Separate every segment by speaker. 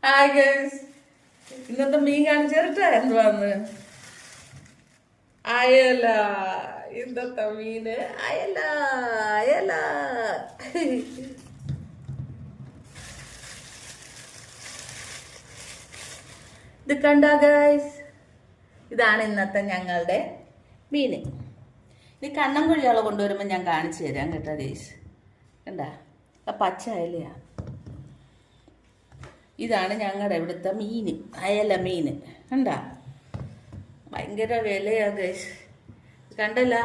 Speaker 1: Hi guys, ഇന്നത്തെ മീൻ കാണിച്ചേരട്ടെ. എന്തുവാന്ന്? അയല. ഇന്നത്തെ മീന് അയല. അയല ഇത് കണ്ട ഗൈസ്, ഇതാണ് ഇന്നത്തെ ഞങ്ങളുടെ മീന്. ഇത് കണ്ണൻ കുഴിയാളെ കൊണ്ടുവരുമ്പോൾ ഞാൻ കാണിച്ചു തരാം കേട്ടോ ഗൈസ്. കണ്ട പച്ച അയലയാ. ഇതാണ് ഞങ്ങളുടെ ഇവിടുത്തെ മീന്, അയല മീന്. കണ്ടാ ഭയങ്കര വിലയാ ഗൈസ്. കണ്ടല്ല,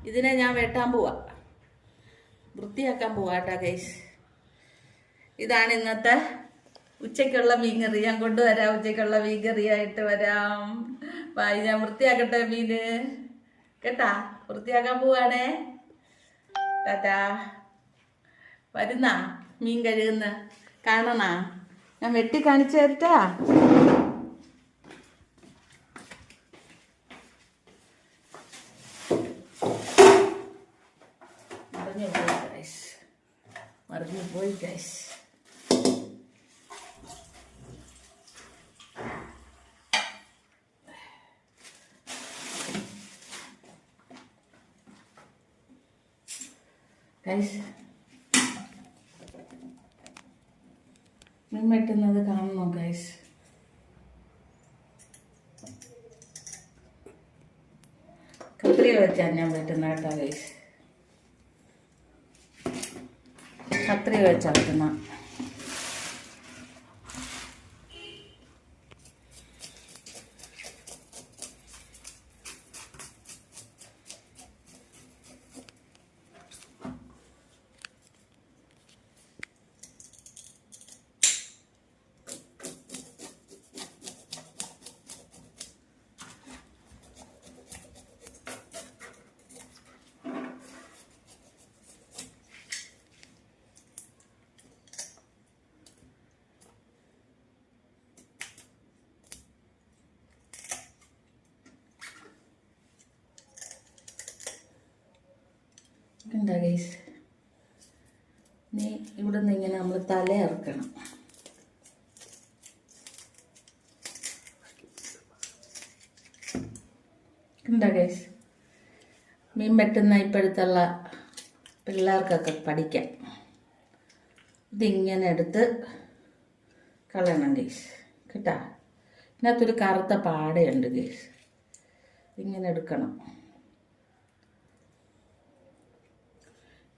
Speaker 1: ഇതിനെ ഞാൻ വെട്ടാൻ പോവാ, വൃത്തിയാക്കാൻ പോവാട്ടാ ഗൈസ്. ഇതാണ് ഇന്നത്തെ ഉച്ചയ്ക്കുള്ള മീൻകറി. ഞാൻ കൊണ്ടുവരാം, ഉച്ചയ്ക്കുള്ള മീൻകറിയായിട്ട് വരാം. വായി, ഞാൻ വൃത്തിയാക്കട്ടെ മീന് കേട്ടാ. വൃത്തിയാക്കാൻ പോവാണേ. ടാറ്റാ. വരുന്നാ മീൻ കഴുകുന്ന കാണണാ? ഞാൻ വെട്ടി കാണിച്ചു തരട്ടാ. മറിഞ്ഞു പോയി ഗൈസ്. ഗൈസ്, മീൻ വെട്ടുന്നത് കാണണോ ഗൈസ്? കത്രിക വെച്ചാണ് ഞാൻ വെട്ടുന്ന കേട്ടോ ഗൈസ്. കത്രിക വെച്ചാ വെട്ടുന്ന. കണ്ടാ ഗൈസ്, നീ ഇവിടെ നിന്ന് ഇങ്ങനെ നമ്മൾ തല ഇറക്കണം. കണ്ടാ ഗൈസ്, മീൻ വെട്ടുന്ന ഇപ്പോഴത്തുള്ള പിള്ളേർക്കൊക്കെ പഠിക്കാം. ഇതിങ്ങനെ എടുത്ത് കളയണം ഗൈസ് കേട്ടാ. ഇതിനകത്തൊരു കറുത്ത പാടയുണ്ട് ഗൈസ്. ഇങ്ങനെ എടുക്കണം,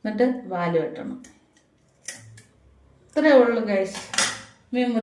Speaker 1: എന്നിട്ട് വാല് വെട്ടണം. ഇത്രയേ ഉള്ളൂ ഗൈസ്. മീൻ